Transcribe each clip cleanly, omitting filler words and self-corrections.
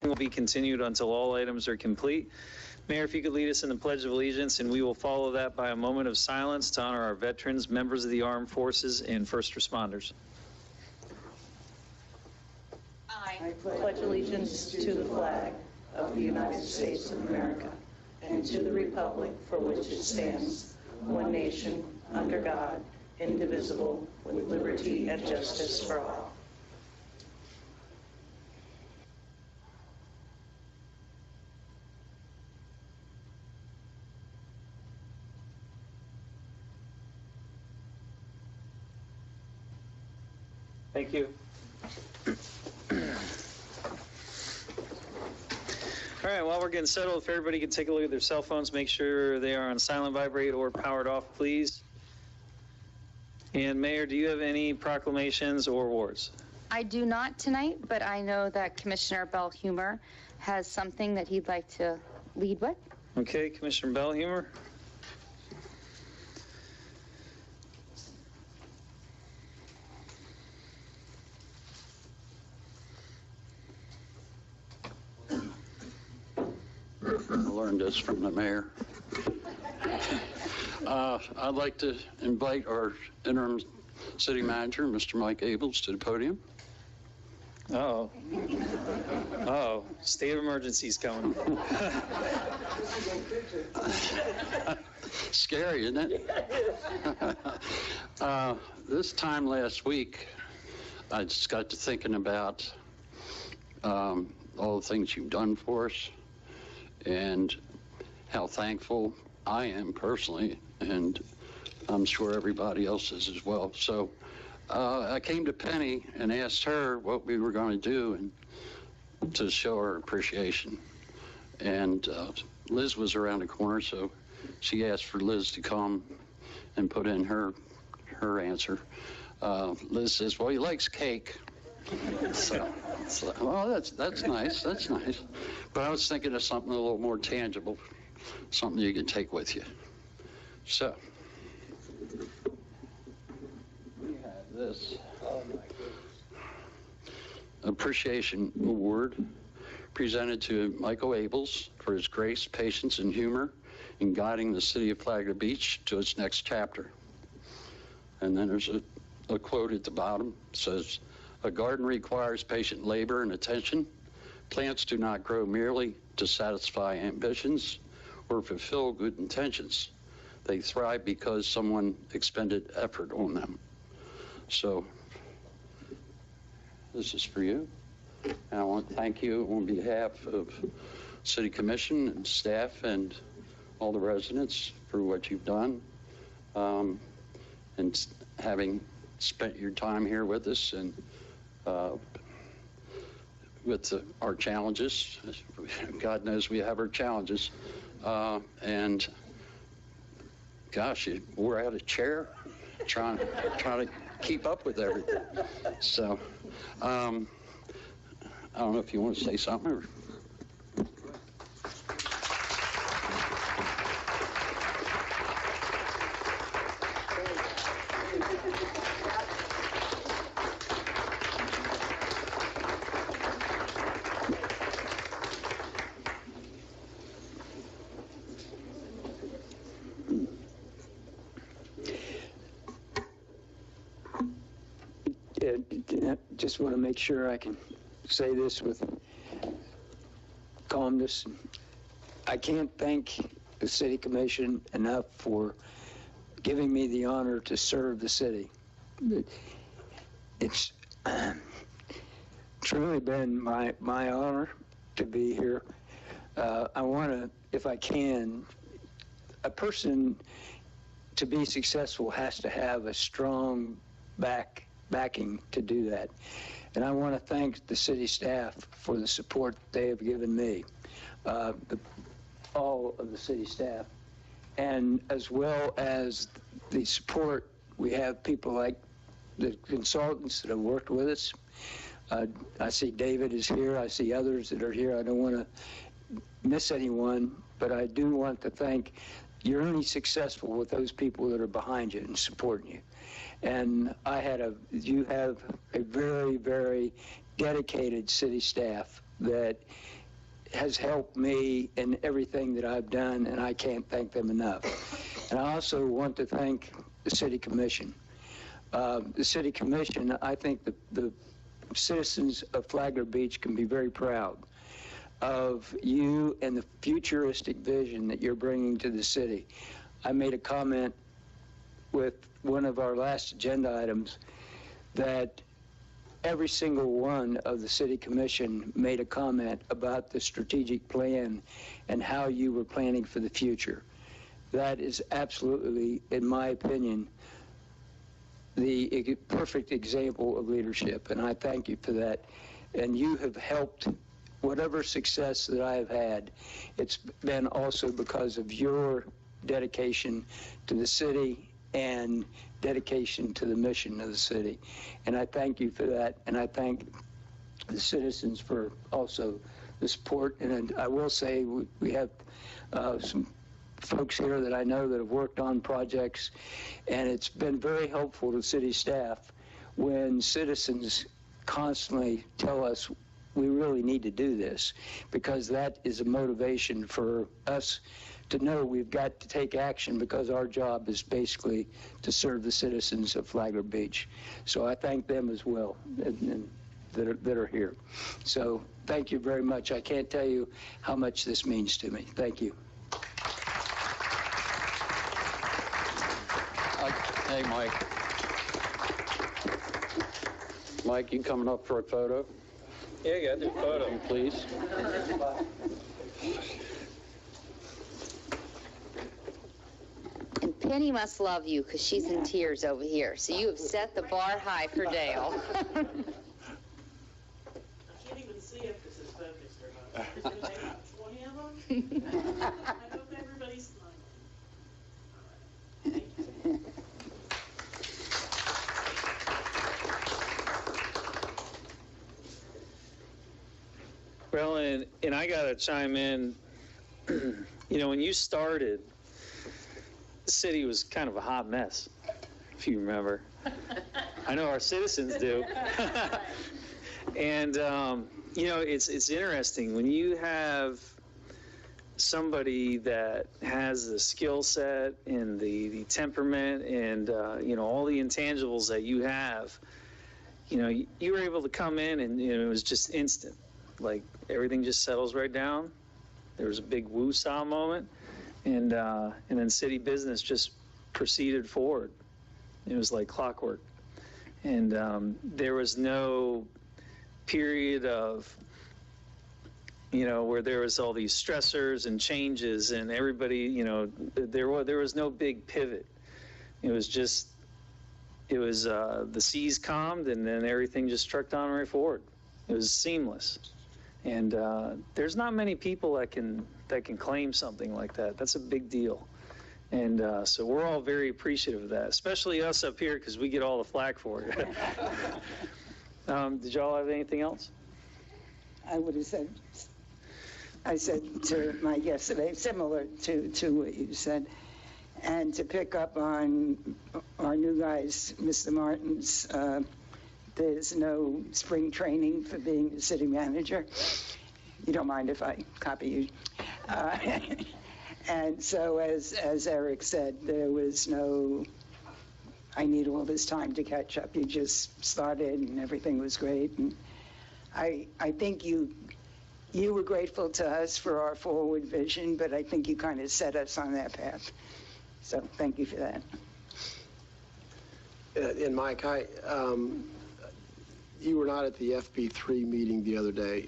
will be continued until all items are complete. Mayor, if you could lead us in the Pledge of Allegiance, and we will follow that by a moment of silence to honor our veterans, members of the armed forces, and first responders. I pledge allegiance to the flag of the United States of America and to the republic for which it stands, one nation, under God, indivisible, with liberty and justice for all. Thank you. All right, while we're getting settled, if everybody can take a look at their cell phones, make sure they are on silent vibrate or powered off, please. And Mayor, do you have any proclamations or awards? I do not tonight, but I know that Commissioner Bellhumer has something that he'd like to lead with. Okay, Commissioner Bellhumer. I learned this from the mayor. I'd like to invite our interim city manager, Mr. Mike Abels, to the podium. Oh, state of emergency's coming. Scary, isn't it? This time last week, I just got to thinking about all the things you've done for us and how thankful I am personally, and I'm sure everybody else is as well. So I came to Penny and asked her what we were going to do and to show her appreciation. And Liz was around the corner, so she asked for Liz to come and put in her answer. Liz says, well, he likes cake. So well, that's nice. That's nice. But I was thinking of something a little more tangible, something you can take with you. So we have this appreciation award presented to Michael Abels for his grace, patience, and humor in guiding the city of Flagler Beach to its next chapter. And then there's a quote at the bottom. It says, a garden requires patient labor and attention. Plants do not grow merely to satisfy ambitions or fulfill good intentions. They thrive because someone expended effort on them. So this is for you. And I want to thank you on behalf of City Commission and staff and all the residents for what you've done, and having spent your time here with us and with our challenges. God knows we have our challenges. And gosh, you wore out a chair trying to keep up with everything. So I don't know if you want to say something or. Just want to make sure I can say this with calmness. I can't thank the City Commission enough for giving me the honor to serve the city. It's truly been my honor to be here. I want to, if I can, a person to be successful has to have a strong backing to do that. And I want to thank the city staff for the support they have given me, all of the city staff, and as well as the support. We have people like the consultants that have worked with us. I see David is here. I see others that are here. I don't want to miss anyone, but I do want to thank. You're only successful with those people that are behind you and supporting you. And you have a very, very dedicated city staff that has helped me in everything that I've done, and I can't thank them enough. And I also want to thank the City Commission. The City Commission, I think the citizens of Flagler Beach can be very proud of you and the futuristic vision that you're bringing to the city. I made a comment with one of our last agenda items that every single one of the City Commission made a comment about the strategic plan and how you were planning for the future. That is absolutely, in my opinion, the perfect example of leadership, and I thank you for that. And you have helped whatever success that I have had. It's been also because of your dedication to the city and dedication to the mission of the city. And I thank you for that, and I thank the citizens for also the support. And I will say we have some folks here that I know that have worked on projects, and it's been very helpful to city staff when citizens constantly tell us we really need to do this, because that is a motivation for us to know we've got to take action, because our job is basically to serve the citizens of Flagler Beach. So I thank them as well, and that are here. So thank you very much. I can't tell you how much this means to me. Thank you. Hey, Mike. Mike, you coming up for a photo, Yeah, you got the photo. please? And Penny must love you because she's in tears over here. So you have set the bar high for Dale. I can't even see if this is focused or not. There's gonna be about 20 of them. I hope everybody's smiling. All right. Thank you. Well, and I got to chime in. You know, when you started, the city was kind of a hot mess, if you remember. I know our citizens do. And, you know, it's interesting. When you have somebody that has the skill set and the temperament and, you know, all the intangibles that you have, you know, you were able to come in and, you know, it was just instant. Like, everything just settles right down. There was a big woo-saw moment, and then city business just proceeded forward. It was like clockwork. And there was no period of, you know, where there was all these stressors and changes and everybody, you know, there was no big pivot. It was just, the seas calmed and then everything just trucked on right forward. It was seamless. And there's not many people that can claim something like that. That's a big deal. And so we're all very appreciative of that, especially us up here, because we get all the flack for it. Did y'all have anything else? I would have said, I said to Mike yesterday, similar to what you said. And to pick up on our new guys, Mr. Martin's, there's no spring training for being the city manager. You don't mind if I copy you? And so, as Eric said, there was no, I need all this time to catch up. You just started and everything was great. And I think you were grateful to us for our forward vision, but I think you kind of set us on that path. So thank you for that. And Mike, you were not at the FB3 meeting the other day,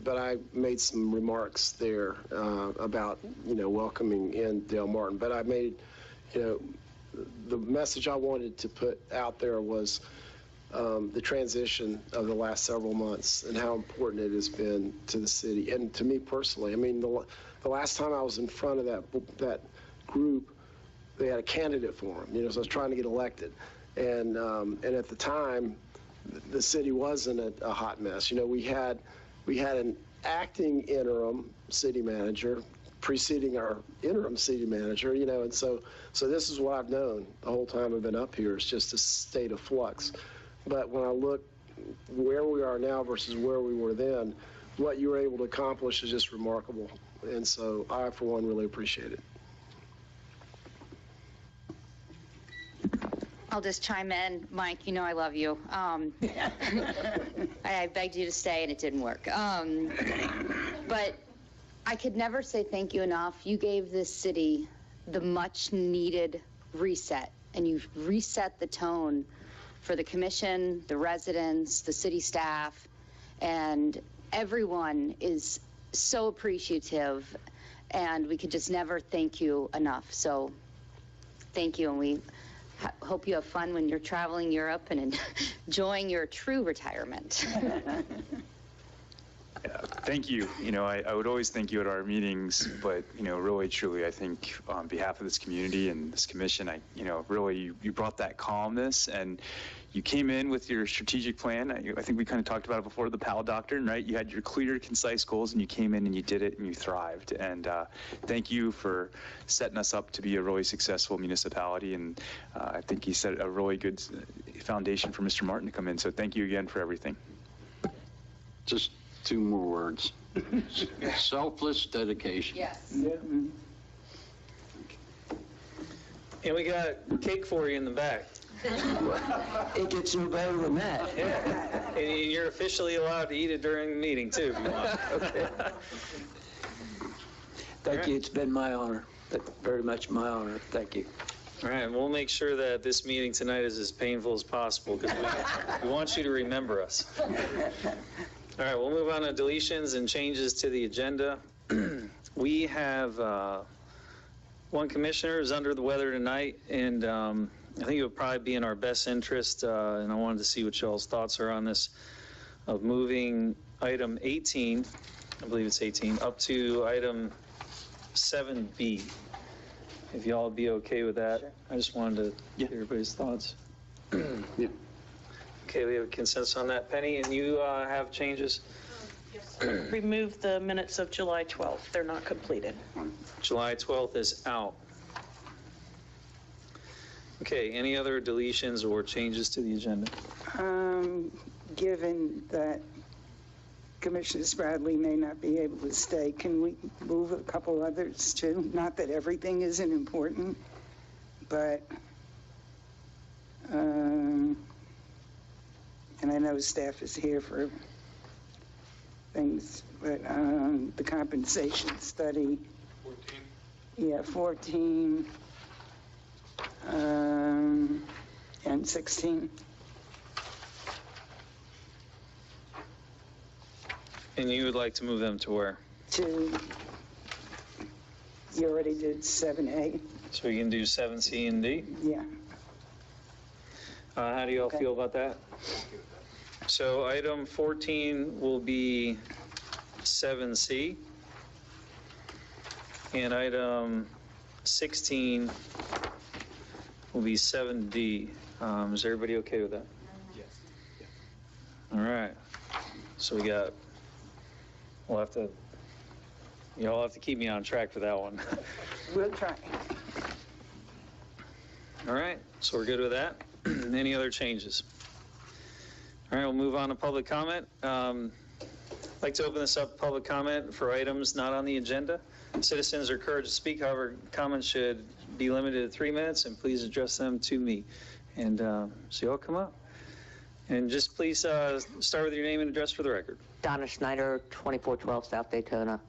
but I made some remarks there about, you know, welcoming in Dale Martin. But I made, you know, the message I wanted to put out there was the transition of the last several months and how important it has been to the city and to me personally. I mean, the last time I was in front of that group, they had a candidate for him, you know, so I was trying to get elected. And at the time, the city wasn't a hot mess. You know, we had an acting interim city manager preceding our interim city manager, you know, and so this is what I've known the whole time I've been up here. It's just a state of flux. But when I look where we are now versus where we were then, what you were able to accomplish is just remarkable. And so I, for one, really appreciate it. I'll just chime in. Mike, you know I love you. I begged you to stay and it didn't work. But I could never say thank you enough. You gave this city the much needed reset, and you reset the tone for the commission, the residents, the city staff, and everyone is so appreciative, and we could just never thank you enough. So thank you, and we hope you have fun when you're traveling Europe and enjoying your true retirement. Thank you. You know, I would always thank you at our meetings, but, you know, really, truly, I think on behalf of this community and this commission, really, you brought that calmness, and you came in with your strategic plan. I think we kind of talked about it before, the PAL doctrine, right? You had your clear, concise goals, and you came in and you did it and you thrived. And thank you for setting us up to be a really successful municipality. And I think you set a really good foundation for Mr. Martin to come in. So thank you again for everything. Just 2 more words. Selfless dedication. Yes. And we got cake for you in the back. It gets no better than that. Yeah. And you're officially allowed to eat it during the meeting, too, if you want. Okay. Thank you. It's been my honor. Very much my honor. Thank you. All right, and we'll make sure that this meeting tonight is as painful as possible, because we want you to remember us. All right, we'll move on to deletions and changes to the agenda. We have one commissioner who's under the weather tonight, and I think it would probably be in our best interest, and I wanted to see what y'all's thoughts are on this, of moving item 18, I believe it's 18, up to item 7B. If y'all would be okay with that. Sure. I just wanted to get everybody's thoughts. Yeah. Okay, we have a consensus on that. Penny, and you have changes? Yes. Remove the minutes of July 12th. They're not completed. July 12th is out. Okay, any other deletions or changes to the agenda? Given that Commissioner Spradley may not be able to stay, can we move a couple others too? Not that everything isn't important, but, and I know staff is here for things, but the compensation study. 14? Yeah, 14. And 16. And you would like to move them to where? You already did 7A. So we can do 7C and D? Yeah. How do you all feel about that? So item 14 will be 7C. And item 16 will be 7D. Is everybody okay with that? Yes. All right. So y'all have to keep me on track for that one. We'll try. All right, so we're good with that. Any other changes? All right, we'll move on to public comment. I'd like to open this up, public comment for items not on the agenda. Citizens are encouraged to speak, however, comments should be limited to 3 minutes, and please address them to me. And so y'all come up. And just please start with your name and address for the record. Donna Schneider, 2412 South Daytona.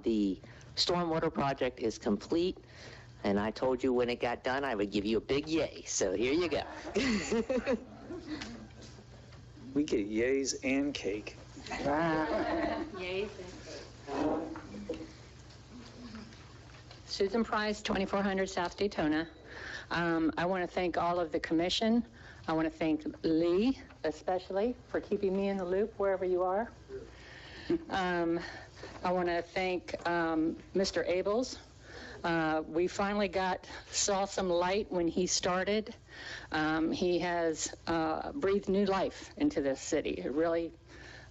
The stormwater project is complete, and I told you when it got done I would give you a big yay, so here you go. We get yays and cake. Yays and cake. Susan Price, 2400 South Daytona. I want to thank all of the commission. I want to thank Lee, especially, for keeping me in the loop wherever you are. I want to thank Mr. Abels. We finally saw some light when he started. He has breathed new life into this city. I really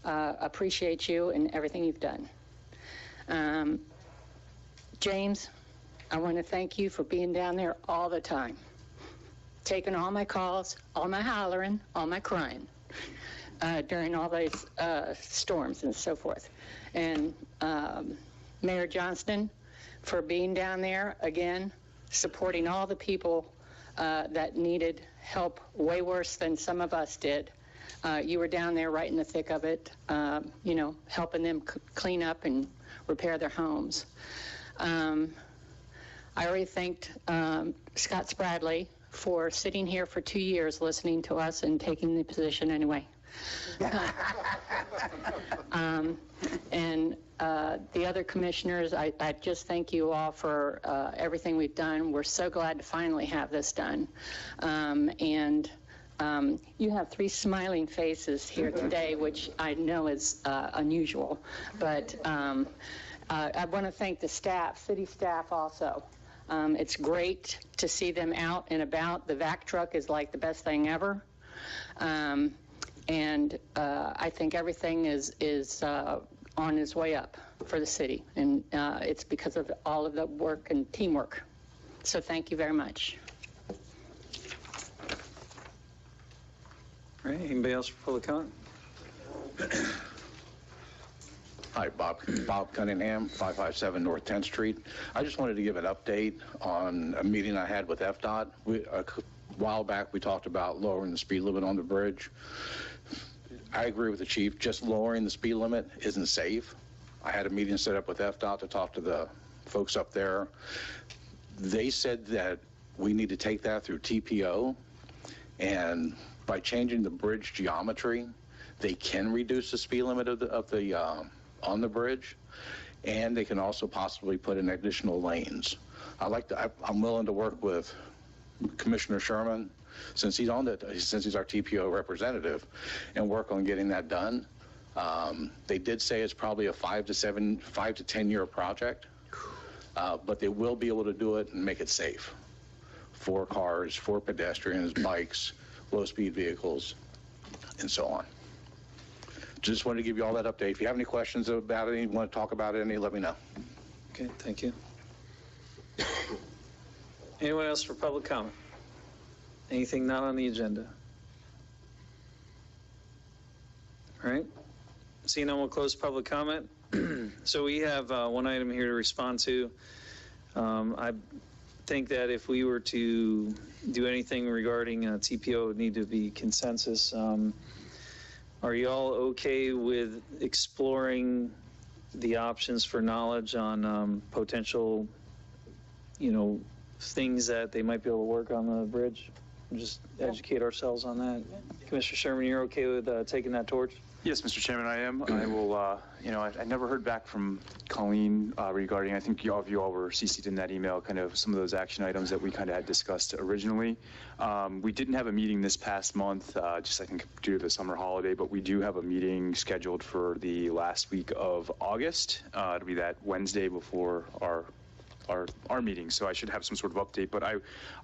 appreciate you and everything you've done. James, I want to thank you for being down there all the time, taking all my calls, all my hollering, all my crying. during all these storms and so forth. And Mayor Johnston for being down there, again, supporting all the people that needed help way worse than some of us did. You were down there right in the thick of it, you know, helping them clean up and repair their homes. I already thanked Scott Spradley for sitting here for 2 years listening to us and taking the position anyway. And the other commissioners, I just thank you all for everything we've done. We're so glad to finally have this done. You have 3 smiling faces here today, which I know is unusual, but I want to thank the staff, city staff also. It's great to see them out and about. The vac truck is like the best thing ever. And I think everything is on its way up for the city. And it's because of all of the work and teamwork. So thank you very much. All right, anybody else for public comment? Hi, Bob Cunningham, 557 North 10th Street. I just wanted to give an update on a meeting I had with FDOT. A while back, we talked about lowering the speed limit on the bridge. I agree with the chief, just lowering the speed limit isn't safe. I had a meeting set up with FDOT to talk to the folks up there. They said that we need to take that through TPO, and by changing the bridge geometry, they can reduce the speed limit on the bridge, and they can also possibly put in additional lanes. I'm willing to work with Commissioner Sherman, since he's our TPO representative, and work on getting that done. They did say it's probably a 5 to 10 year project, but they will be able to do it and make it safe for cars, for pedestrians, bikes, low speed vehicles, and so on. Just wanted to give you all that update. If you have any questions about it, you want to talk about it, let me know. Okay, thank you. Anyone else for public comment? Anything not on the agenda? All right. Seeing none, we'll close public comment. So we have one item here to respond to. I think that if we were to do anything regarding TPO, it would need to be consensus. Are you all okay with exploring the options for knowledge on potential, things that they might be able to work on the bridge? Just educate ourselves on that. Commissioner Sherman, you're okay with taking that torch? Yes, Mr. Chairman, I am. I will, I never heard back from Colleen regarding, I think all of you all were CC'd in that email, kind of some of those action items that we kind of had discussed originally. We didn't have a meeting this past month, just I think due to the summer holiday, but we do have a meeting scheduled for the last week of August. It'll be that Wednesday before our meeting, so I should have some sort of update, but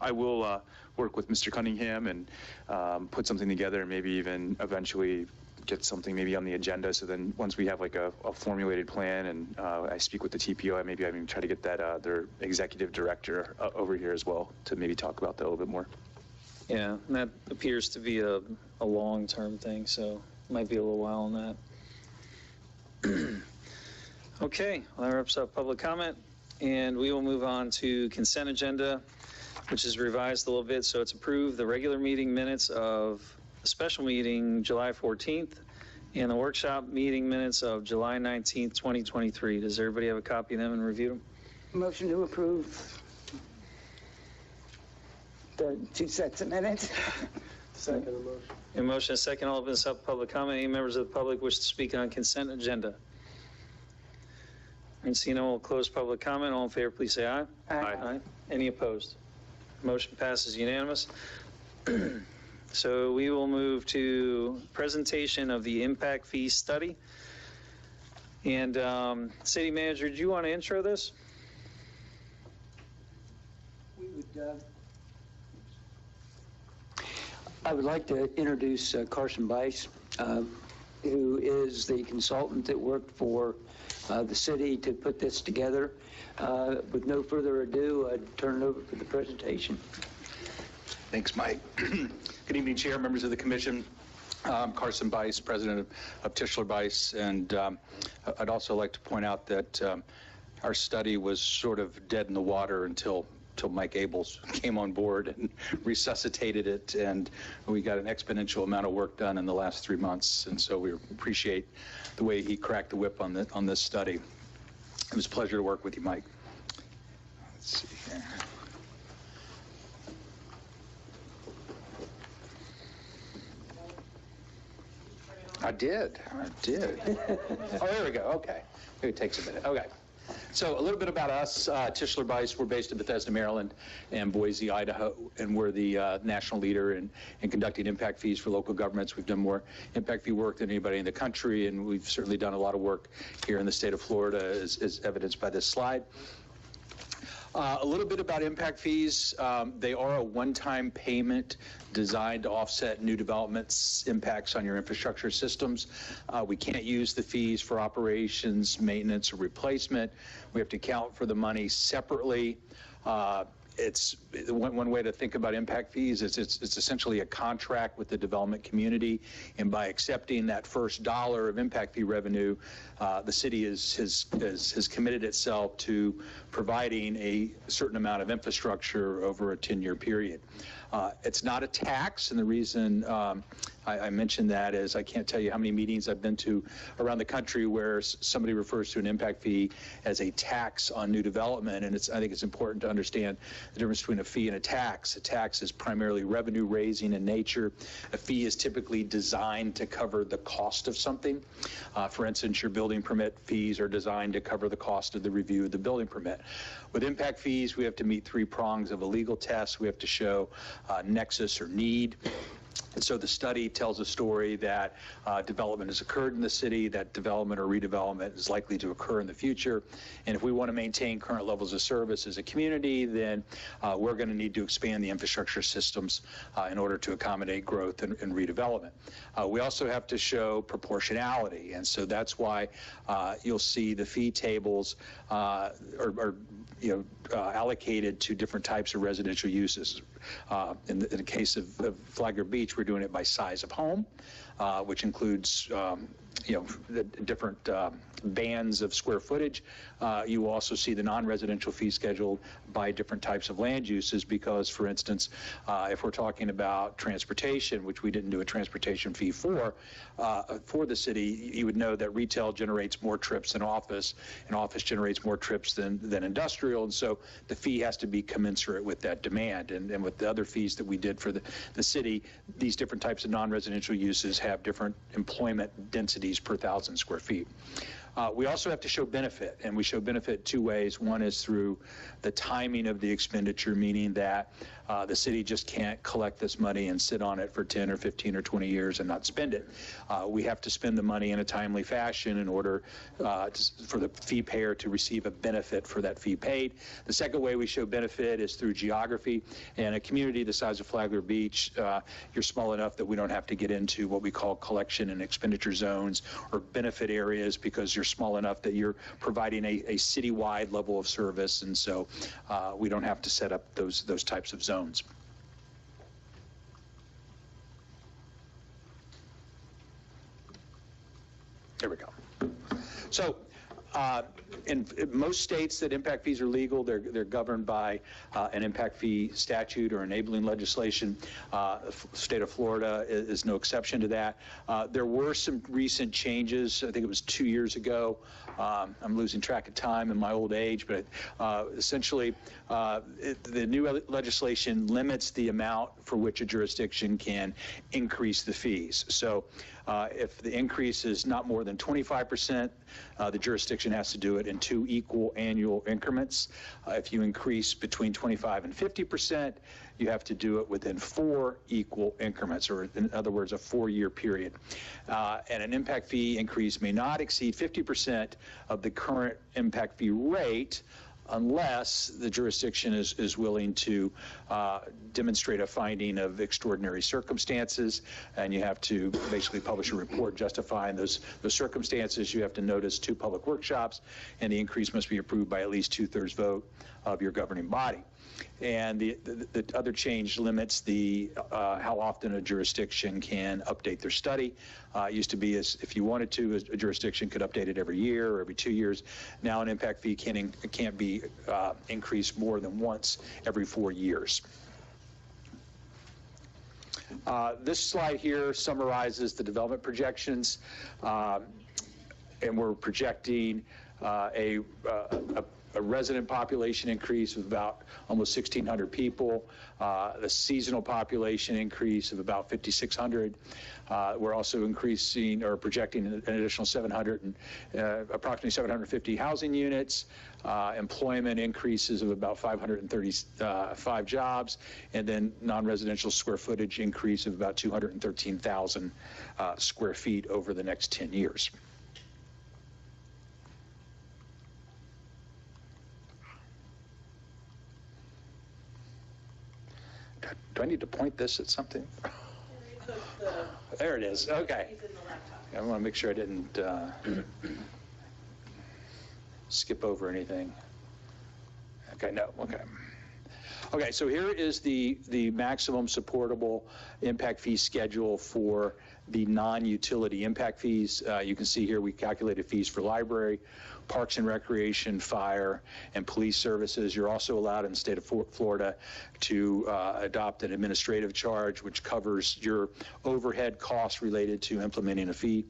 I will work with Mr. Cunningham and put something together and maybe even eventually get something maybe on the agenda, so then once we have like a formulated plan and I speak with the TPO, maybe I can try to get that their executive director over here as well to maybe talk about that a little bit more. Yeah, and that appears to be a long-term thing, so it might be a little while on that. Okay, well, that wraps up public comment, and we will move on to consent agenda, which is revised a little bit, so it's approved the regular meeting minutes of the special meeting July 14th and the workshop meeting minutes of July 19th, 2023. Does everybody have a copy of them and review them? Motion to approve the 2 sets of minutes. Second motion. A motion, a second. I'll open this up to public comment. Any members of the public wish to speak on consent agenda? And seeing no one will close public comment. All in favor, please say aye. Aye. Any opposed? Motion passes unanimous. So we will move to presentation of the impact fee study. And City Manager, do you want to intro this? I would like to introduce Carson Bice, who is the consultant that worked for the city to put this together. With no further ado, I'd turn it over for the presentation. Thanks, Mike. Good evening, Chair, members of the Commission. Carson Bice, president of Tischler Bice, and I'd also like to point out that our study was sort of dead in the water until Mike Abels came on board and resuscitated it, and we got an exponential amount of work done in the last 3 months, and so we appreciate the way he cracked the whip on this study. It was a pleasure to work with you, Mike. Let's see here. I did. Oh, there we go. Okay. Maybe it takes a minute. Okay. So a little bit about us. Tischler Bice, we're based in Bethesda, Maryland, and Boise, Idaho, and we're the national leader in conducting impact fees for local governments. We've done more impact fee work than anybody in the country, and we've certainly done a lot of work here in the state of Florida, as evidenced by this slide. A little bit about impact fees. They are a one-time payment designed to offset new developments' impacts on your infrastructure systems. We can't use the fees for operations, maintenance, or replacement. We have to account for the money separately. It's one way to think about impact fees is it's essentially a contract with the development community, and by accepting that first dollar of impact fee revenue, the city has committed itself to providing a certain amount of infrastructure over a 10-year period. It's not a tax, and the reason I mentioned that is I can't tell you how many meetings I've been to around the country where somebody refers to an impact fee as a tax on new development, and I think it's important to understand the difference between a fee and a tax. A tax is primarily revenue raising in nature. A fee is typically designed to cover the cost of something. For instance, your building permit fees are designed to cover the cost of the review of the building permit. With impact fees, we have to meet 3 prongs of a legal test. We have to show nexus or need. And so the study tells a story that development has occurred in the city, that development or redevelopment is likely to occur in the future. And if we want to maintain current levels of service as a community, then we're going to need to expand the infrastructure systems in order to accommodate growth and redevelopment. We also have to show proportionality. And so that's why you'll see the fee tables are allocated to different types of residential uses. In the case of Flagler Beach, we're doing it by size of home, which includes the different bands of square footage. You will also see the non-residential fee schedule by different types of land uses because, for instance, if we're talking about transportation, which we didn't do a transportation fee for the city, you would know that retail generates more trips than office, and office generates more trips than industrial, and so the fee has to be commensurate with that demand. And with the other fees that we did for the city, these different types of non-residential uses have different employment densities per 1,000 square feet. We also have to show benefit, and we show benefit 2 ways. One is through the timing of the expenditure, meaning that the city just can't collect this money and sit on it for 10 or 15 or 20 years and not spend it. We have to spend the money in a timely fashion in order for the fee payer to receive a benefit for that fee paid. The second way we show benefit is through geography. In a community the size of Flagler Beach, you're small enough that we don't have to get into what we call collection and expenditure zones or benefit areas because you're small enough that you're providing a citywide level of service, and so we don't have to set up those types of zones. There we go. So in most states that impact fees are legal, they're governed by an impact fee statute or enabling legislation. The state of Florida is no exception to that. There were some recent changes. I think it was 2 years ago. I'm losing track of time in my old age, but essentially the new legislation limits the amount for which a jurisdiction can increase the fees. So if the increase is not more than 25%, the jurisdiction has to do it in 2 equal annual increments. If you increase between 25 and 50%, you have to do it within 4 equal increments, or in other words, a 4-year period. And an impact fee increase may not exceed 50% of the current impact fee rate unless the jurisdiction is willing to demonstrate a finding of extraordinary circumstances, and you have to basically publish a report justifying those circumstances. You have to notice 2 public workshops, and the increase must be approved by at least 2/3 vote of your governing body. And the other change limits the how often a jurisdiction can update their study. It used to be as if you wanted to, a jurisdiction could update it every year or every 2 years. Now an impact fee can't be increased more than once every 4 years. This slide here summarizes the development projections, and we're projecting a resident population increase of about almost 1,600 people, the seasonal population increase of about 5,600. We're also increasing or projecting an additional approximately 750 housing units, employment increases of about 535 jobs, and then non-residential square footage increase of about 213,000 square feet over the next 10 years. Do I need to point this at something? There it is. Okay. I want to make sure I didn't skip over anything. Okay, no, okay. Okay, so here is the maximum supportable impact fee schedule for the non-utility impact fees. You can see here we calculated fees for library, parks and recreation, fire, and police services. You're also allowed in the state of Florida to adopt an administrative charge, which covers your overhead costs related to implementing a fee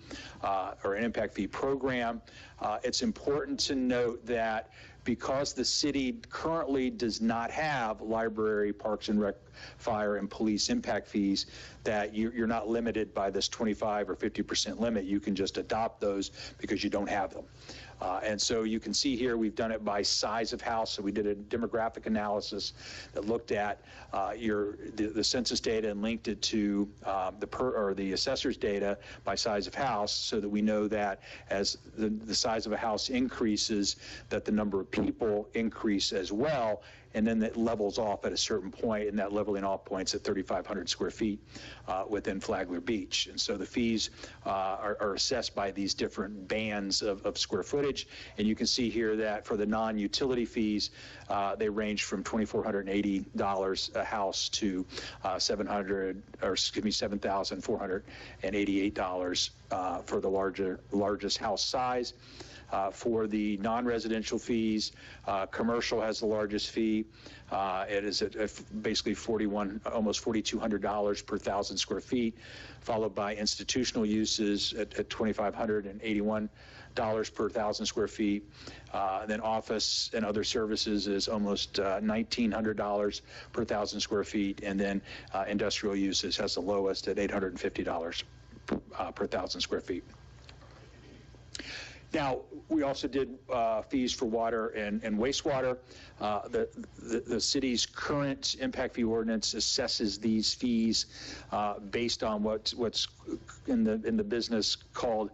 or an impact fee program. It's important to note that because the city currently does not have library, parks and rec, fire, and police impact fees, that you're not limited by this 25 or 50% limit. You can just adopt those because you don't have them. And so you can see here we've done it by size of house. So we did a demographic analysis that looked at the census data and linked it to the assessor's data by size of house, so that we know that as the size of a house increases, that the number of people increase as well. And then it levels off at a certain point, and that leveling off point's at 3,500 square feet within Flagler Beach. And so the fees are assessed by these different bands of square footage. And you can see here that for the non-utility fees, they range from $2,480 a house to $7,488 for the largest house size. For the non-residential fees, commercial has the largest fee. It is at basically almost $4,200 per 1,000 square feet, followed by institutional uses at $2,581 per 1,000 square feet. Then office and other services is almost $1,900 per 1,000 square feet, and then industrial uses has the lowest at $850 per 1,000 square feet. Now, we also did fees for water and wastewater. The city's current impact fee ordinance assesses these fees based on what's in the business called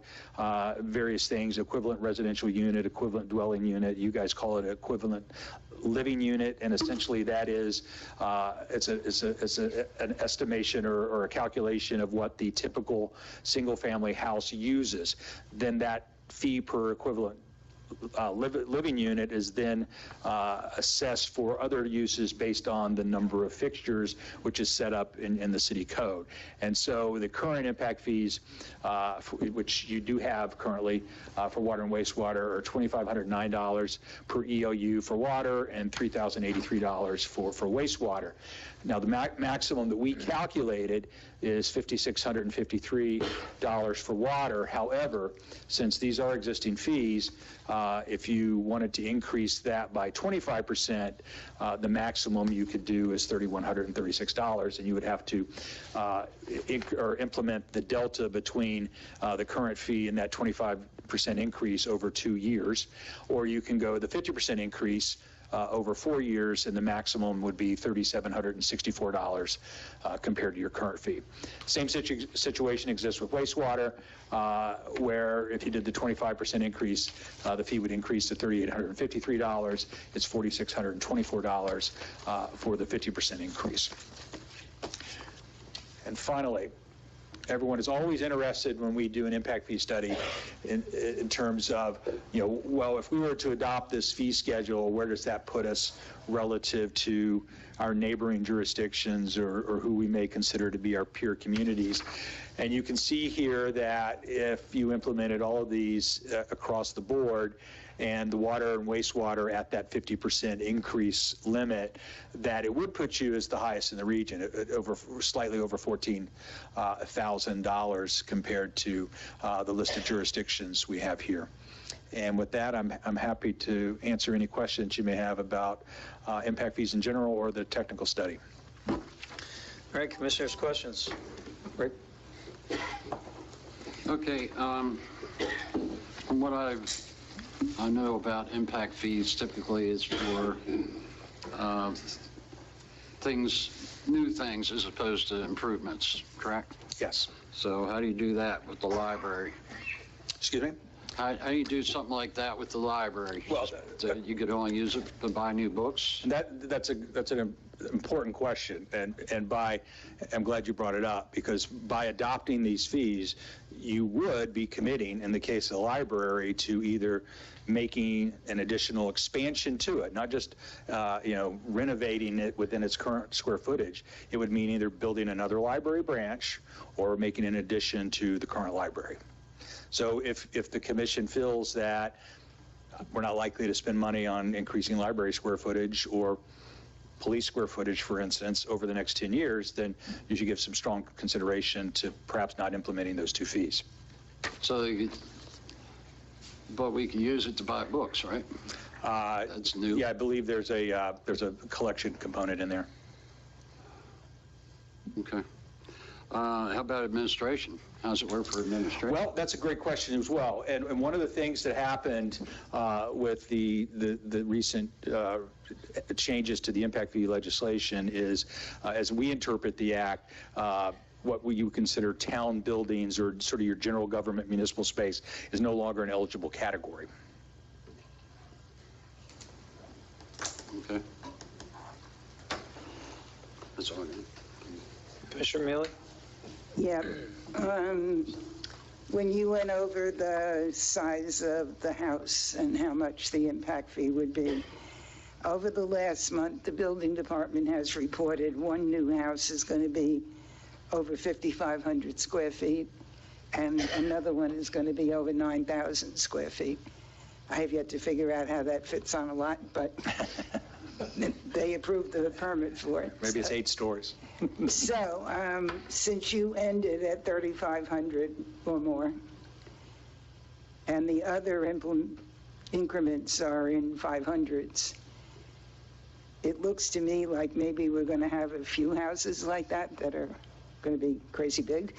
various things: equivalent residential unit, equivalent dwelling unit. You guys call it equivalent living unit, and essentially that is it's an estimation or a calculation of what the typical single-family house uses. Then that fee per equivalent living unit is then assessed for other uses based on the number of fixtures, which is set up in the city code. And so the current impact fees, which you do have currently for water and wastewater, are $2,509 per EOU for water and $3,083 for wastewater. Now, the maximum that we calculated is $5,653 for water. However, since these are existing fees, if you wanted to increase that by 25%, the maximum you could do is $3,136, and you would have to implement the delta between the current fee and that 25% increase over 2 years, or you can go the 50% increase over 4 years, and the maximum would be $3,764 compared to your current fee. Same situation exists with wastewater, where if you did the 25% increase, the fee would increase to $3,853. It's $4,624 for the 50% increase. And finally, everyone is always interested when we do an impact fee study in terms of, well, if we were to adopt this fee schedule, where does that put us relative to our neighboring jurisdictions or who we may consider to be our peer communities? And you can see here that if you implemented all of these across the board, and the water and wastewater at that 50% increase limit, that it would put you as the highest in the region, at slightly over $14,000 compared to the list of jurisdictions we have here. And with that, I'm happy to answer any questions you may have about impact fees in general or the technical study. All right, commissioners, questions? Rick? Okay, from what I know about impact fees typically is for new things as opposed to improvements, correct? Yes. So how do you do that with the library? Excuse me? How do you do something like that with the library? Well, you could only use it to buy new books? That's an important question, and I'm glad you brought it up, because by adopting these fees, you would be committing, in the case of the library, to either making an additional expansion to it, not just renovating it within its current square footage. It would mean either building another library branch or making an addition to the current library. So if the commission feels that we're not likely to spend money on increasing library square footage or police square footage, for instance, over the next 10 years, then you should give some strong consideration to perhaps not implementing those two fees. So, but we can use it to buy books, right? That's new. Yeah, I believe there's a collection component in there. Okay. How about administration? How does it work for administration? Well, that's a great question as well. And one of the things that happened with the recent changes to the impact fee legislation is, as we interpret the act, what you would consider town buildings or sort of your general government municipal space is no longer an eligible category. Okay. That's all I got. Commissioner Mealy? Yeah. When you went over the size of the house and how much the impact fee would be, over the last month, the building department has reported one new house is going to be over 5,500 square feet, and another one is going to be over 9,000 square feet. I have yet to figure out how that fits on a lot, but they approved the permit for it. Maybe it's 8 stories. So, since you ended at 3,500 or more, and the other increments are in 500s, it looks to me like maybe we're going to have a few houses like that are going to be crazy big.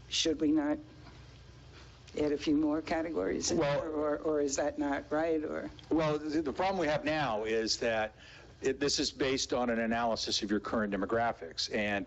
Should we not add a few more categories in there, or is that not right? Or well, the problem we have now is that this is based on an analysis of your current demographics, and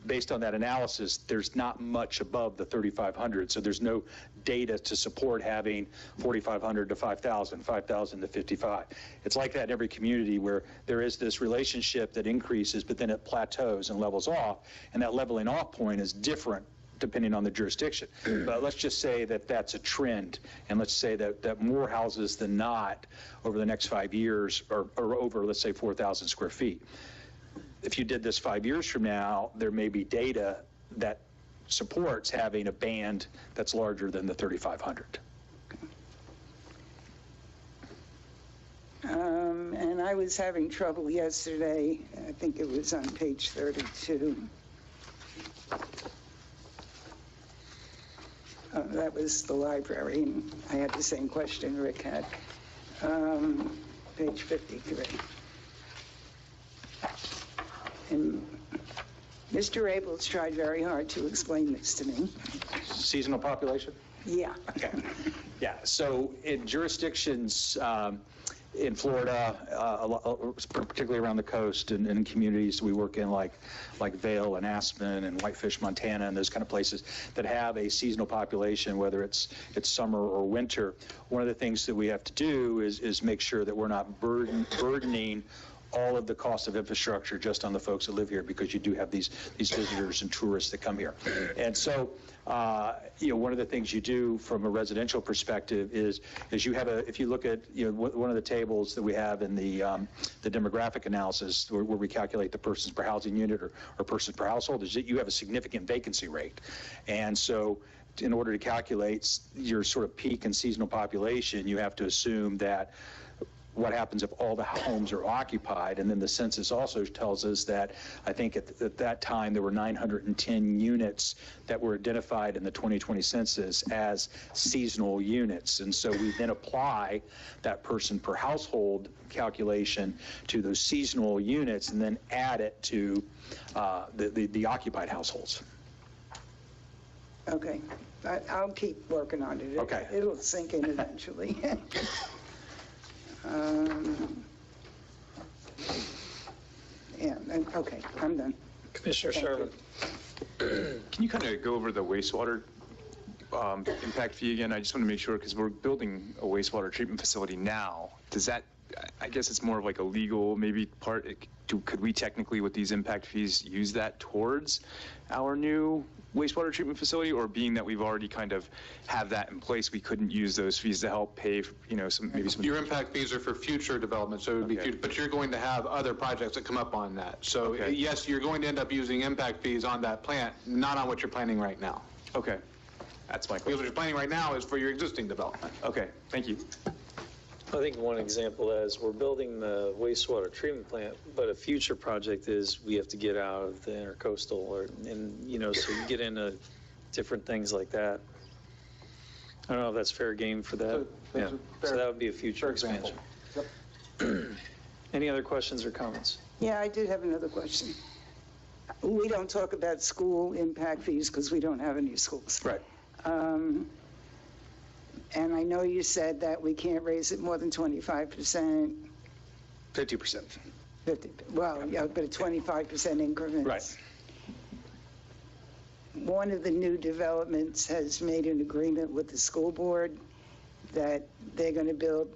based on that analysis, there's not much above the 3,500, so there's no data to support having 4,500 to 5,000, 5,000 to 55. It's like that in every community where there is this relationship that increases, but then it plateaus and levels off, and that leveling off point is different depending on the jurisdiction. But let's just say that that's a trend, and let's say that more houses than not over the next 5 years are over, let's say, 4,000 square feet. If you did this 5 years from now, there may be data that supports having a band that's larger than the 3,500. And I was having trouble yesterday, I think it was on page 32. That was the library, and I had the same question Rick had. Page 53. And Mr. Abels tried very hard to explain this to me. Seasonal population? Yeah. Okay. Yeah, so in jurisdictions in Florida, particularly around the coast and in communities we work in like Vail and Aspen and Whitefish, Montana, and those kind of places that have a seasonal population, whether it's summer or winter, one of the things that we have to do is make sure that we're not burdening all of the cost of infrastructure just on the folks that live here, because you do have these visitors and tourists that come here. And so, one of the things you do from a residential perspective is you have if you look at, one of the tables that we have in the demographic analysis where we calculate the persons per housing unit or persons per household, is that you have a significant vacancy rate. And so in order to calculate your sort of peak and seasonal population, you have to assume that what happens if all the homes are occupied. And then the census also tells us that I think at that time there were 910 units that were identified in the 2020 census as seasonal units. And so we then apply that person per household calculation to those seasonal units and then add it to the occupied households. Okay, I'll keep working on it. Okay. It'll sink in eventually. Okay, I'm done. Commissioner Thank Sherman. Can you kind of go over the wastewater impact fee again? I just want to make sure, because we're building a wastewater treatment facility now. Does that, I guess it's more of like a legal maybe part, could we technically with these impact fees use that towards our new wastewater treatment facility, or being that we've already kind of have that in place, we couldn't use those fees to help pay, some. Your impact fees are for future development, so it would be future, but you're going to have other projects that come up on that. So yes, you're going to end up using impact fees on that plant, not on what you're planning right now. Okay, that's my question. Because what you're planning right now is for your existing development. Okay, thank you. I think one example is we're building the wastewater treatment plant, but a future project is we have to get out of the intercoastal, so you get into different things like that. I don't know if that's fair game for that. So that would be a future expansion. Any other questions or comments? Yeah, I did have another question. We don't talk about school impact fees because we don't have any schools. Right. And I know you said that we can't raise it more than 25%. 50%. 50, well, yeah, but at 25% increments. Right. One of the new developments has made an agreement with the school board that they're going to build,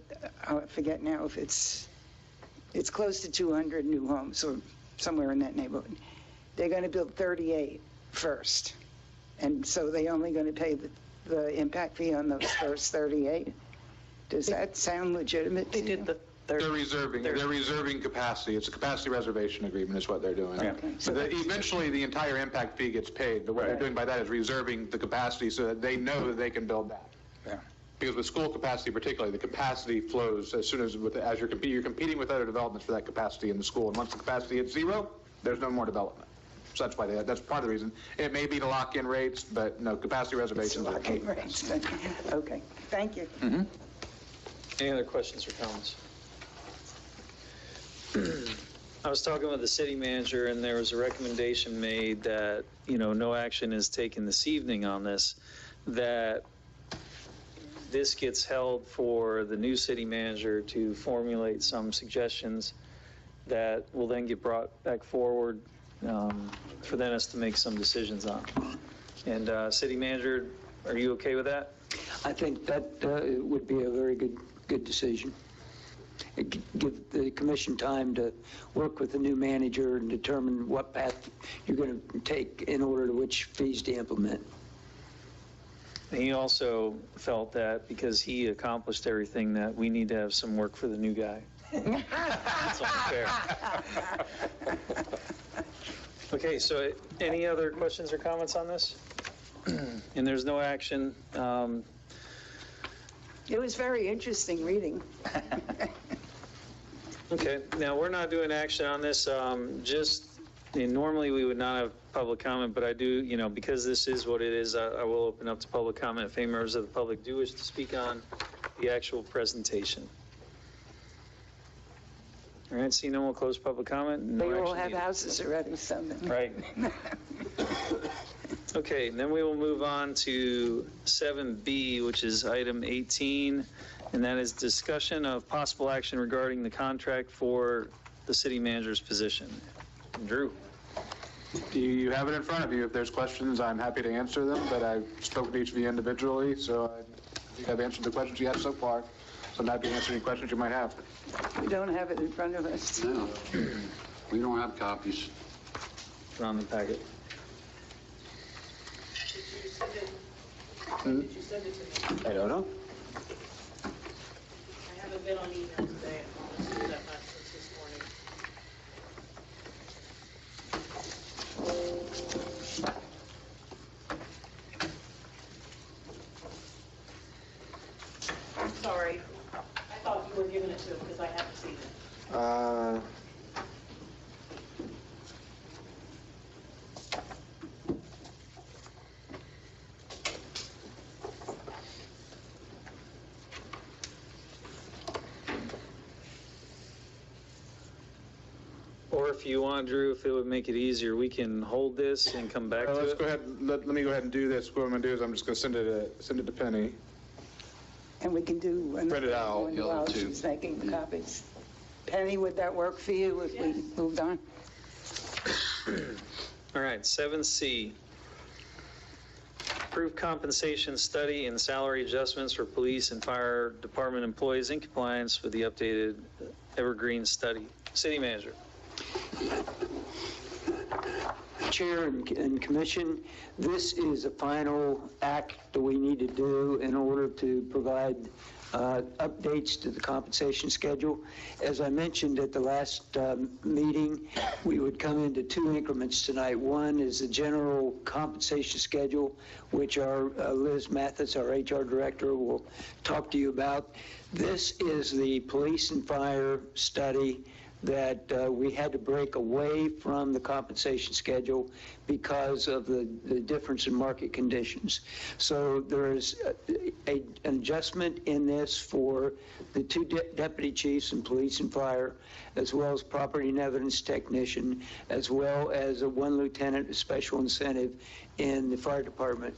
I forget now if it's close to 200 new homes or somewhere in that neighborhood. They're going to build 38 first. And so they're only going to pay the impact fee on those first 38. Does that sound legitimate? They did the They're reserving capacity. It's a capacity reservation agreement is what they're doing. Okay. So eventually the entire impact fee gets paid, but what they're doing by that is reserving the capacity so that they know that they can build that. Yeah. Because with school capacity particularly, the capacity flows as soon as you're competing with other developments for that capacity in the school. And once the capacity hits zero, there's no more development. So that's why that's part of the reason. It may be to lock in rates, but no, capacity reservations. Lock in rates. Okay, thank you. Mm-hmm. Any other questions or comments? I was talking with the city manager, and there was a recommendation made that, no action is taken this evening on this, that this gets held for the new city manager to formulate some suggestions that will then get brought back forward for then us to make some decisions on. And city manager, are you okay with that? I think that would be a very good decision. Give the commission time to work with the new manager and determine what path you're going to take in order to which fees to implement. And he also felt that because he accomplished everything, that we need to have some work for the new guy. That's unfair. Okay, so any other questions or comments on this? And there's no action. It was very interesting reading. Okay, now we're not doing action on this. Normally we would not have public comment, but I do, because this is what it is, I will open up to public comment if any members of the public do wish to speak on the actual presentation. All right, seeing no one will close public comment. No They all action have needed. houses already, so. Right. Okay, and then we will move on to 7B, which is item 18, and that is discussion of possible action regarding the contract for the city manager's position. Drew. Do you have it in front of you? If there's questions, I'm happy to answer them, but I've spoken to each of you individually, so I think I've answered the questions you have so far. I'm happy to answer any questions you might have. We don't have it in front of us. No, we don't have copies. On the packet. Did you send it to me? I don't know. I haven't been on email today. I'll do that back since this morning. I'm sorry. I thought you were giving it to him because I haven't seen it. Or if you want, Drew, if it would make it easier, we can hold this and come back to Let's it. go ahead, let me go ahead and do this. What I'm gonna do is I'm just gonna send it to Penny. And we can do Print it another out. one while she's making the copies. Penny, would that work for you if we moved on? All right, 7C. Approve compensation study and salary adjustments for police and fire department employees in compliance with the updated Evergreen study. City Manager. Chair and Commission, this is a final act that we need to do in order to provide updates to the compensation schedule. As I mentioned at the last meeting, we would come into two increments tonight. One is the general compensation schedule, which our Liz Mathis, our HR director, will talk to you about. This is the police and fire study that we had to break away from the compensation schedule because of the difference in market conditions. So there is an adjustment in this for the two deputy chiefs in police and fire, as well as property and evidence technician, as well as one lieutenant, a special incentive in the fire department.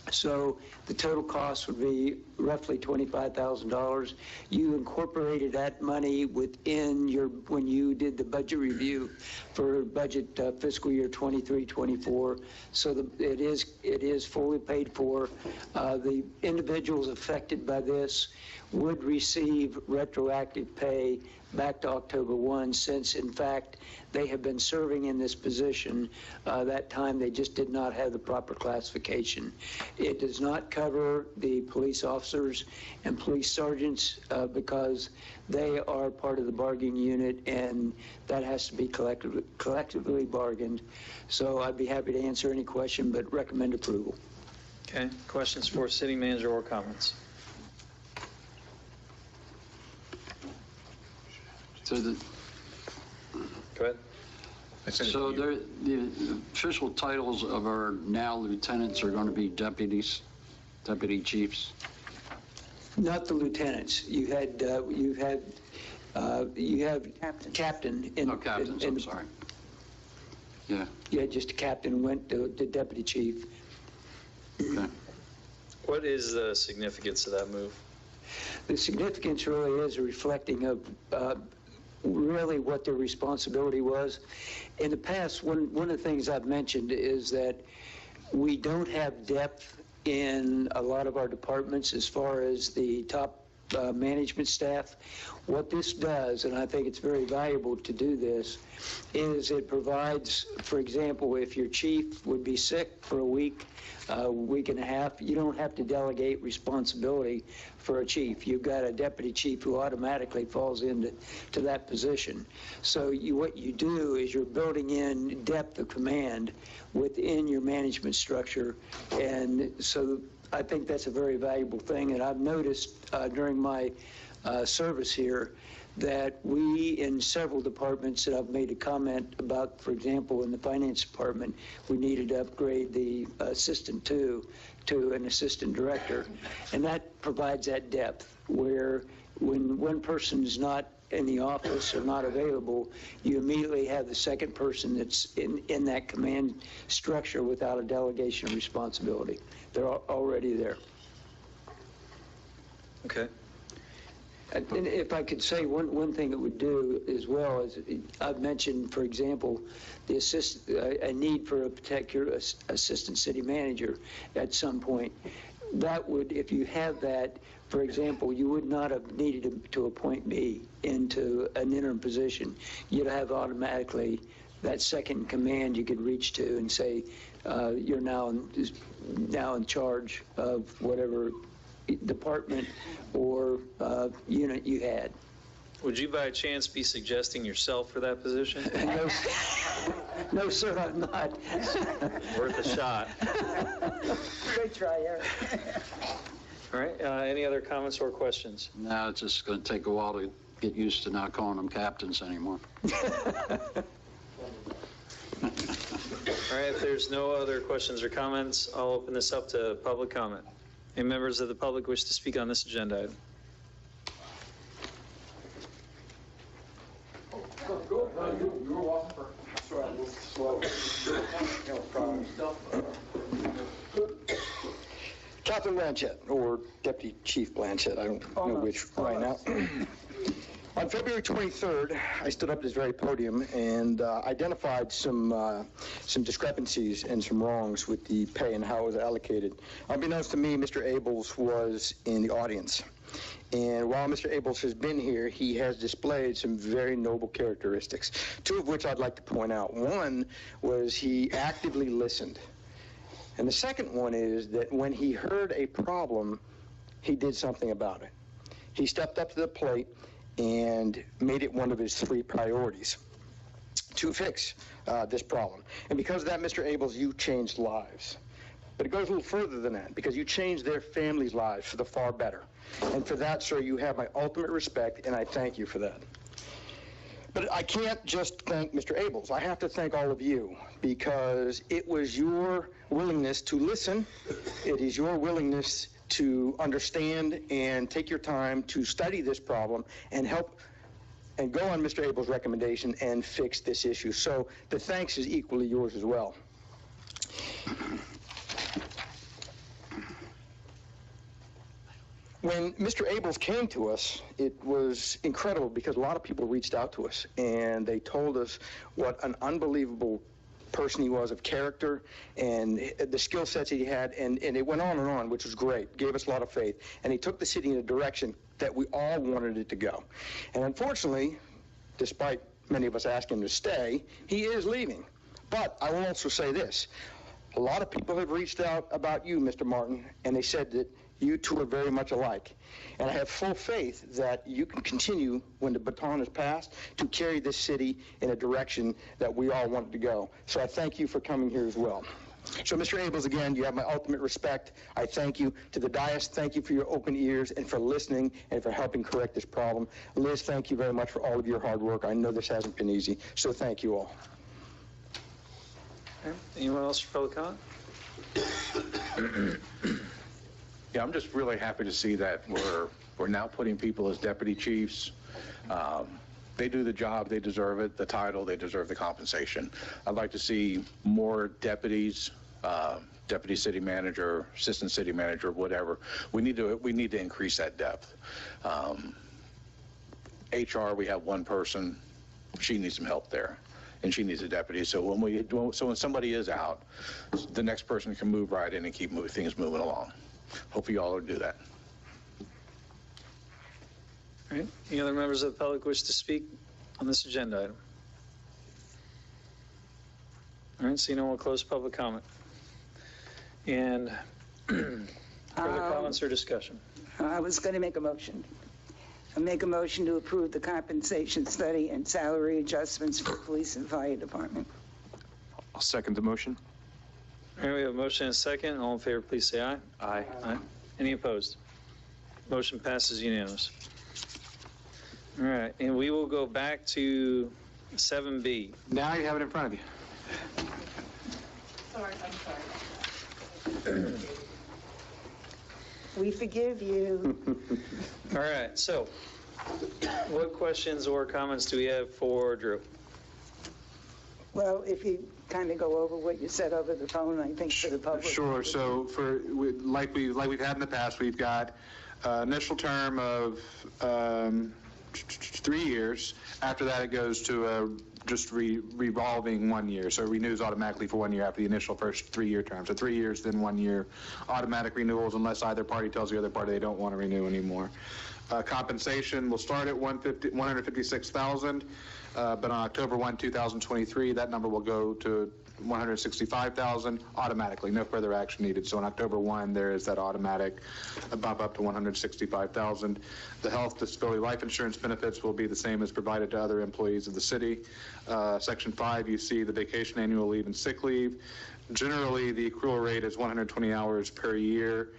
So the total cost would be roughly $25,000. You incorporated that money within when you did the budget review for budget fiscal year 23-24. So it is fully paid for. The individuals affected by this would receive retroactive pay back to October 1, since in fact they have been serving in this position that time. They just did not have the proper classification. It does not cover the police officers and police sergeants because they are part of the bargaining unit, and that has to be collectively bargained. So I'd be happy to answer any question, but recommend approval. Okay, questions for City Manager or comments? So Go ahead. So the official titles of our now lieutenants are going to be deputies, deputy chiefs? Not the lieutenants. You have captain. Oh, captains, I'm sorry. Yeah. Yeah, just a captain went to deputy chief. Okay. What is the significance of that move? The significance really is reflecting of really what their responsibility was. In the past, one of the things I've mentioned is that we don't have depth in a lot of our departments as far as the top management staff. What this does, and I think it's very valuable to do this, is it provides, for example, if your chief would be sick for a week and a half, you don't have to delegate responsibility for a chief. You've got a deputy chief who automatically falls into that position. So what you do is you're building in depth of command within your management structure, and so I think that's a very valuable thing. And I've noticed during my service here that we, in several departments that I've made a comment about, for example, in the finance department, we needed to upgrade the assistant to an assistant director. And that provides that depth where when one person is not in the office or not available, you immediately have the second person that's in that command structure without a delegation of responsibility. They're already there. Okay. And if I could say one thing it would do as well is, I've mentioned, for example, a need for a particular assistant city manager at some point. that would, if you have that, for example, you would not have needed to appoint me into an interim position. You'd have automatically that second in command you could reach to and say, you're now in charge of whatever department or unit you had. Would you by chance be suggesting yourself for that position? No, sir, I'm not. Worth a shot. Good try, Eric. All right, any other comments or questions? Now it's just going to take a while to get used to not calling them captains anymore. All right, if there's no other questions or comments, I'll open this up to public comment. Any members of the public wish to speak on this agenda item? Captain Blanchett, or Deputy Chief Blanchett, I don't know which right now. On February 23rd, I stood up at this very podium and identified some discrepancies and some wrongs with the pay and how it was allocated. Unbeknownst to me, Mr. Abels was in the audience. And while Mr. Abels has been here, he has displayed some very noble characteristics, two of which I'd like to point out. One was he actively listened. And the second one is that when he heard a problem, he did something about it. He stepped up to the plate and made it one of his 3 priorities to fix this problem. And because of that, Mr. Abels, you changed lives. But it goes a little further than that, because you changed their families' lives for the far better. And for that, sir, you have my ultimate respect, and I thank you for that. But I can't just thank Mr. Abels. I have to thank all of you, because it was your willingness to listen. It is your willingness to understand and take your time to study this problem and help and go on Mr. Abels' recommendation and fix this issue. So the thanks is equally yours as well. When Mr. Abels came to us, it was incredible because a lot of people reached out to us and they told us what an unbelievable person he was of character and the skill sets he had, and it went on, which was great, gave us a lot of faith, and he took the city in a direction that we all wanted it to go. And unfortunately, despite many of us asking him to stay, he is leaving. But I will also say this, a lot of people have reached out about you, Mr. Martin, and they said that you two are very much alike. And I have full faith that you can continue, when the baton is passed, to carry this city in a direction that we all want it to go. So I thank you for coming here as well. So, Mr. Abels, again, you have my ultimate respect. I thank you. To the dais, thank you for your open ears and for listening and for helping correct this problem. Liz, thank you very much for all of your hard work. I know this hasn't been easy, so thank you all. Okay. Anyone else for public comment? Yeah, I'm just really happy to see that we're now putting people as deputy chiefs. They do the job, they deserve it, the title, they deserve the compensation. I'd like to see more deputies, deputy city manager, assistant city manager, whatever. We need to increase that depth. HR, we have one person, she needs some help there, and she needs a deputy. So when somebody is out, the next person can move right in and keep things moving along. Hope you all will do that. All right. Any other members of the public wish to speak on this agenda item? All right, seeing no one, we'll close public comment. And further comments or discussion? I was going to make a motion. I make a motion to approve the compensation study and salary adjustments for police and fire department. I'll second the motion. All right, we have a motion and a second. All in favor, please say aye. Aye. Aye. Any opposed? Motion passes unanimous. All right, and we will go back to 7B. Now you have it in front of you. Sorry, I'm sorry. We forgive you. All right, so what questions or comments do we have for Drew? Well, if you kind of go over what you said over the phone, I think for the public. Sure. So like we've had in the past, we've got initial term of 3 years. After that, it goes to just revolving 1 year. So it renews automatically for 1 year after the initial first 3-year term. So 3 years, then 1 year automatic renewals unless either party tells the other party they don't want to renew anymore. Compensation will start at $156,000, but on October 1, 2023, that number will go to $165,000 automatically, no further action needed. So on October 1, there is that automatic bump up to $165,000. The health, disability, life insurance benefits will be the same as provided to other employees of the city. Section 5, you see the vacation, annual leave, and sick leave. Generally, the accrual rate is 120 hours per year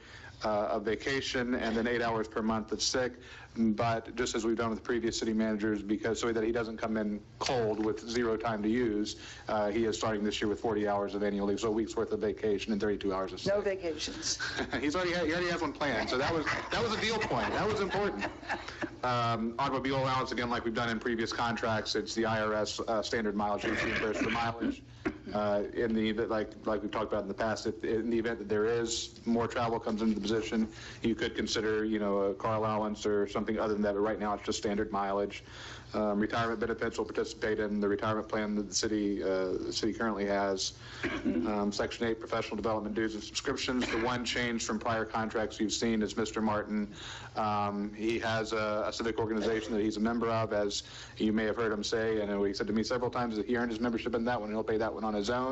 of vacation and then 8 hours per month of sick. But just as we've done with the previous city managers, because so that he doesn't come in cold with 0 time to use, he is starting this year with 40 hours of annual leave, so a week's worth of vacation and 32 hours of sick. No vacations. He already has one planned, so that was a deal point. That was important. Automobile allowance, again, like we've done in previous contracts, it's the IRS standard mileage reimbursed for mileage. In the event, like we've talked about in the past, if in the event that there is more travel comes into the position, you could consider, a car allowance or something other than that, but right now it's just standard mileage. Retirement benefits will participate in the retirement plan that the city currently has. Section 8, professional development dues and subscriptions. The one change from prior contracts you've seen is Mr. Martin. He has a civic organization that he's a member of, as you may have heard him say, and he said to me several times that he earned his membership in that one, and he'll pay that one on his own.